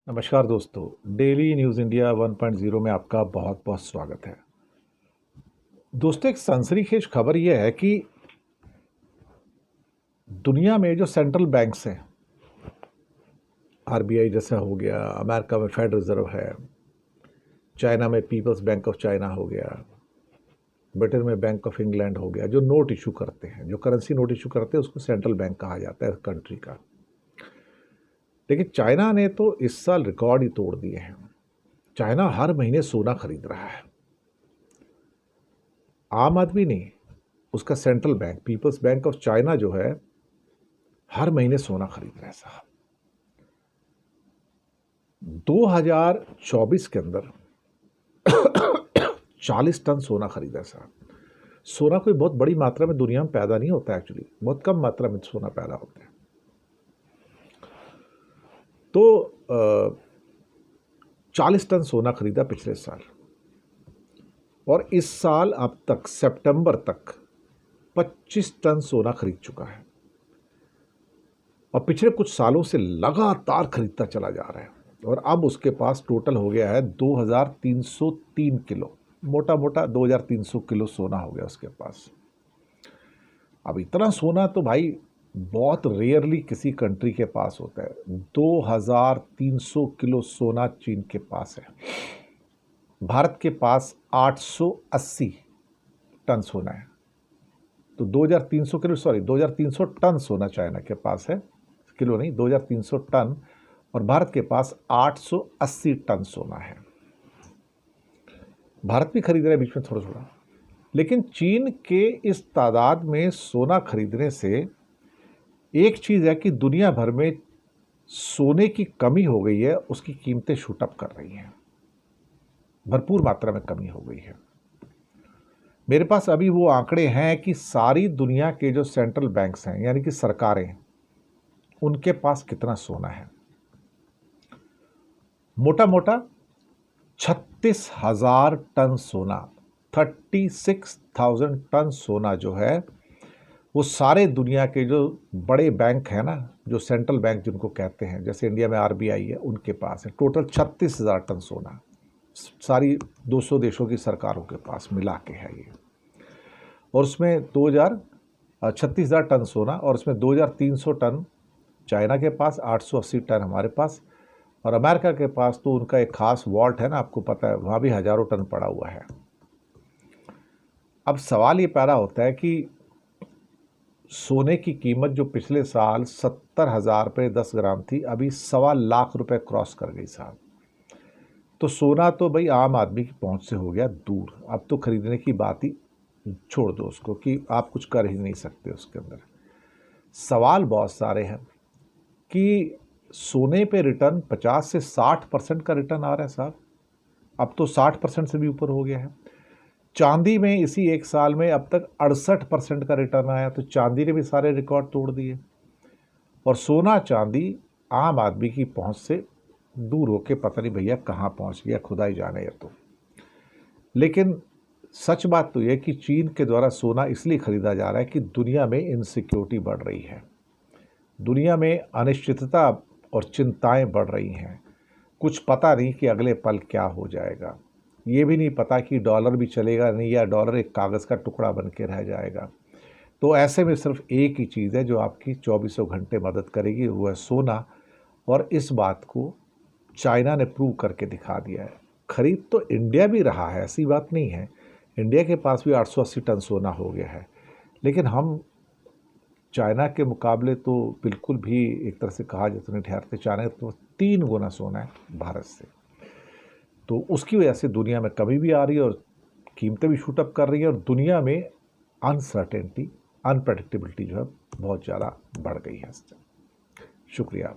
नमस्कार दोस्तों, daily news India 1.0 में आपका बहुत बहुत स्वागत है। दोस्तों, एक सनसनीखेज खबर यह है कि दुनिया में जो सेंट्रल बैंक्स हैं, आरबीआई जैसा हो गया, अमेरिका में फेडरल रिजर्व है, चाइना में पीपल्स बैंक ऑफ चाइना हो गया, ब्रिटेन में बैंक ऑफ इंग्लैंड हो गया, जो नोट इशू करते हैं, जो करेंसी नोट इशू करते हैं, उसको सेंट्रल बैंक कहा जाता है कंट्री का। लेकिन चाइना ने तो इस साल रिकॉर्ड ही तोड़ दिए हैं। चाइना हर महीने सोना खरीद रहा है। आम आदमी नहीं, उसका central bank people's bank of China जो है हर महीने सोना खरीद रहा है साहब। 2024 के अंदर 40 टन सोना खरीदा है साहब। सोना कोई बहुत बड़ी मात्रा में दुनिया में पैदा नहीं होता, एक्चुअली बहुत कम मात्रा में सोना पैदा होता है। तो 40 टन सोना खरीदा पिछले साल, और इस साल अब तक सितंबर तक 25 टन सोना खरीद चुका है, और पिछले कुछ सालों से लगातार खरीदता चला जा रहा है। और अब उसके पास टोटल हो गया है 2303 किलो, मोटा मोटा 2300 किलो सोना हो गया उसके पास। अब इतना सोना तो भाई बहुत रेयरली किसी कंट्री के पास होता है। 2300 किलो सोना चीन के पास है। भारत के पास 880 टन सोना है। तो 2300 टन सोना चाइना के पास है, किलो नहीं, 2300 टन, और भारत के पास 880 टन सोना है। भारत भी खरीद रहा है बीच में थोड़ा थोड़ा, लेकिन चीन के इस तादाद में सोना खरीदने से एक चीज़ है कि दुनिया भर में सोने की कमी हो गई है, उसकी कीमतें शूट अप कर रही हैं, भरपूर मात्रा में कमी हो गई है। मेरे पास अभी वो आंकड़े हैं कि सारी दुनिया के जो सेंट्रल बैंक्स हैं, यानी कि सरकारें, उनके पास कितना सोना है। मोटा मोटा 36,000 टन सोना, 36,000 टन सोना जो है वो सारे दुनिया के जो बड़े बैंक हैं ना, जो सेंट्रल बैंक जिनको कहते हैं, जैसे इंडिया में आरबीआई है, उनके पास है। टोटल 36,000 टन सोना सारी 200 देशों की सरकारों के पास मिला के है ये। और उसमें 36,000 टन सोना, और उसमें 2300 टन चाइना के पास, 880 टन हमारे पास, और अमेरिका के पास तो उनका एक खास वॉल्ट है ना, आपको पता है, वहाँ भी हज़ारों टन पड़ा हुआ है। अब सवाल ये पैदा होता है कि सोने की कीमत जो पिछले साल 70,000 रुपये 10 ग्राम थी, अभी 1.25 लाख रुपए क्रॉस कर गई साहब। तो सोना तो भाई आम आदमी की पहुंच से हो गया दूर। अब तो खरीदने की बात ही छोड़ दो उसको, कि आप कुछ कर ही नहीं सकते उसके अंदर। सवाल बहुत सारे हैं कि सोने पे रिटर्न 50 से 60% का रिटर्न आ रहा है साहब। अब तो 60% से भी ऊपर हो गया है। चांदी में इसी एक साल में अब तक 68% का रिटर्न आया, तो चांदी ने भी सारे रिकॉर्ड तोड़ दिए। और सोना चांदी आम आदमी की पहुंच से दूर होके पता नहीं भैया कहाँ पहुंच गया, खुदा ही जाने। या तो लेकिन सच बात तो यह कि चीन के द्वारा सोना इसलिए खरीदा जा रहा है कि दुनिया में इनसिक्योरिटी बढ़ रही है, दुनिया में अनिश्चितता और चिंताएं बढ़ रही हैं। कुछ पता नहीं कि अगले पल क्या हो जाएगा, ये भी नहीं पता कि डॉलर भी चलेगा नहीं, या डॉलर एक कागज़ का टुकड़ा बन के रह जाएगा। तो ऐसे में सिर्फ एक ही चीज़ है जो आपकी 24 घंटे मदद करेगी, वो है सोना। और इस बात को चाइना ने प्रूव करके दिखा दिया है। खरीद तो इंडिया भी रहा है, ऐसी बात नहीं है, इंडिया के पास भी 880 टन सोना हो गया है, लेकिन हम चाइना के मुकाबले तो बिल्कुल भी एक तरह से कहा जाए तो नहीं ठहरते। चाइना तो 3 गुना सोना है भारत से। तो उसकी वजह से दुनिया में कमी भी आ रही है, और कीमतें भी शूट अप कर रही है, और दुनिया में अनसर्टेनिटी, अनप्रेडिक्टेबिलिटी जो है बहुत ज़्यादा बढ़ गई है। शुक्रिया।